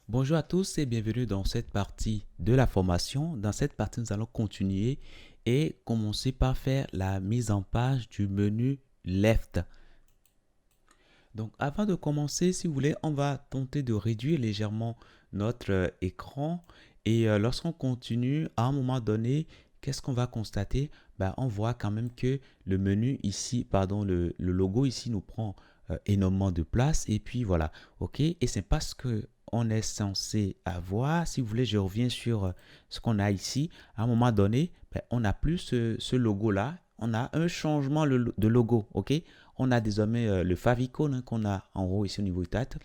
Bonjour à tous et bienvenue dans cette partie de la formation. Dans cette partie, nous allons continuer et commencer par faire la mise en page du menu Left. Donc avant de commencer, si vous voulez, on va tenter de réduire légèrement notre écran et lorsqu'on continue, à un moment donné, qu'est-ce qu'on va constater? On voit quand même que le menu ici, pardon, le logo ici nous prend énormément de place et puis voilà, ok? Et c'est parce que on est censé avoir, si vous voulez, je reviens sur ce qu'on a ici. À un moment donné, on n'a plus ce logo-là. On a un changement de logo, ok? On a désormais le favicon qu'on a en haut ici au niveau du titre.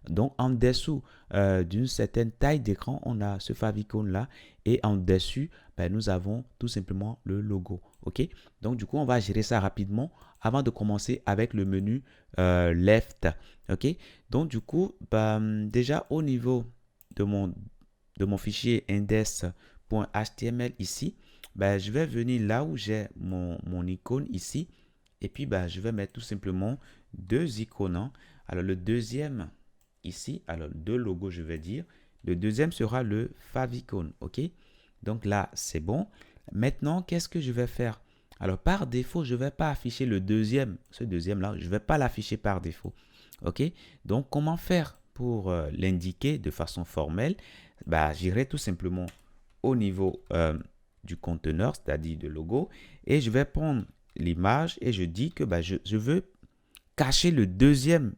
Donc en dessous d'une certaine taille d'écran, on a ce favicon là et en dessus, nous avons tout simplement le logo. Ok. Donc du coup, on va gérer ça rapidement avant de commencer avec le menu left. Ok. Donc du coup, déjà au niveau de mon fichier index.html ici, je vais venir là où j'ai mon icône ici et puis, je vais mettre tout simplement deux icônes, hein. Alors, le deuxième ici, alors deux logos, je vais dire. Le deuxième sera le favicon, ok? Donc là, c'est bon. Maintenant, qu'est-ce que je vais faire? Alors, par défaut, je ne vais pas afficher le deuxième, ce deuxième-là, je ne vais pas l'afficher par défaut, ok? Donc, comment faire pour l'indiquer de façon formelle? J'irai tout simplement au niveau du conteneur, c'est-à-dire de logo, et je vais prendre l'image et je dis que je veux cacher le deuxième,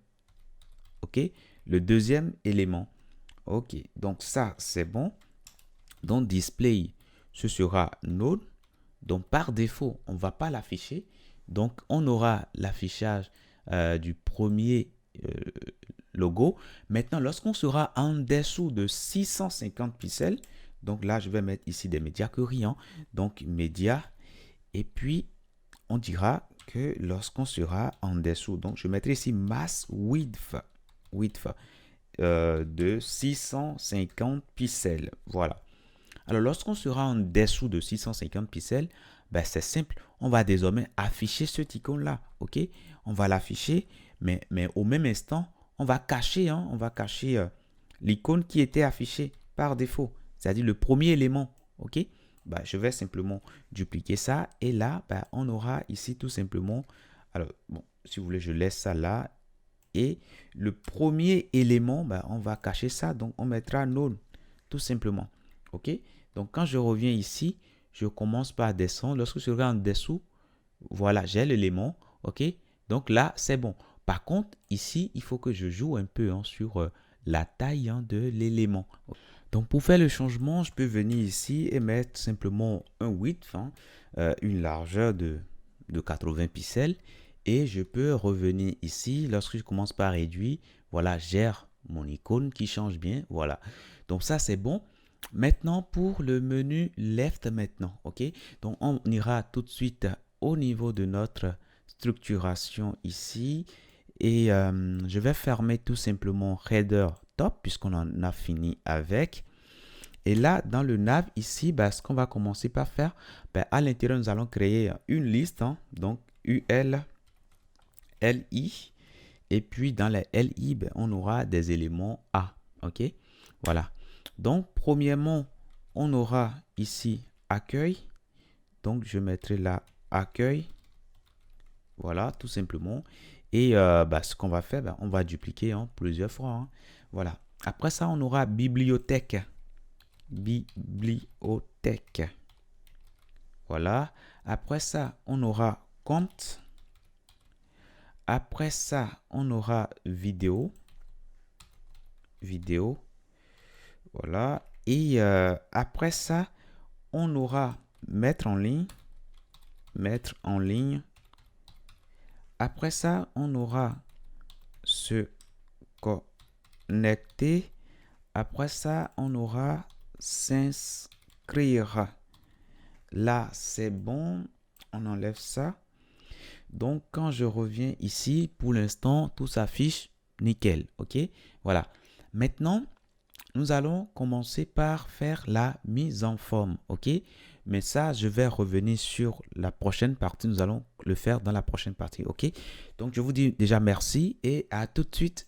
ok, le deuxième élément. Ok, donc ça c'est bon. Donc display, ce sera node. Donc par défaut, on ne va pas l'afficher. Donc on aura l'affichage du premier logo. Maintenant, lorsqu'on sera en dessous de 650 pixels, donc là je vais mettre ici des médias query, hein. Donc médias, et puis on dira que lorsqu'on sera en dessous, donc je mettrai ici mass width de 650 pixels. Voilà. Alors lorsqu'on sera en dessous de 650 pixels, c'est simple, on va désormais afficher cet icône-là, ok? On va l'afficher, mais au même instant, on va cacher, hein, l'icône qui était affichée par défaut, c'est-à-dire le premier élément, ok? Je vais simplement dupliquer ça et là, on aura ici tout simplement, alors bon, si vous voulez, je laisse ça là et le premier élément, on va cacher ça, donc on mettra none, tout simplement, ok? Donc quand je reviens ici, je commence par descendre. Lorsque je regarde en dessous, voilà, j'ai l'élément, ok? Donc là, c'est bon. Par contre, ici, il faut que je joue un peu, hein, sur la taille, hein, de l'élément. Donc pour faire le changement, je peux venir ici et mettre simplement un width, hein, une largeur de 80 pixels. Et je peux revenir ici, lorsque je commence par réduire, voilà, gère mon icône qui change bien, voilà. Donc ça c'est bon. Maintenant pour le menu left maintenant, ok? Donc on ira tout de suite au niveau de notre structuration ici. Et je vais fermer tout simplement header top puisqu'on en a fini avec. Et là, dans le nav ici, ce qu'on va commencer par faire, à l'intérieur, nous allons créer une liste, hein, donc UL, LI. Et puis dans les LI, on aura des éléments A. OK? Voilà. Donc, premièrement, on aura ici accueil. Donc, je mettrai là accueil. Voilà, tout simplement. Et ce qu'on va faire, on va dupliquer, hein, plusieurs fois, hein. Voilà. Après ça, on aura bibliothèque. Bibliothèque. Voilà. Après ça, on aura compte. Après ça, on aura vidéo. Vidéo. Voilà. Et après ça, on aura mettre en ligne. Mettre en ligne. Après ça, on aura se connecter. Après ça, on aura s'inscrire. Là, c'est bon. On enlève ça. Donc, quand je reviens ici, pour l'instant, tout s'affiche nickel. OK? Voilà. Maintenant, nous allons commencer par faire la mise en forme. OK? Mais ça, je vais revenir sur la prochaine partie. Nous allons le faire dans la prochaine partie. OK? Donc, je vous dis déjà merci et à tout de suite.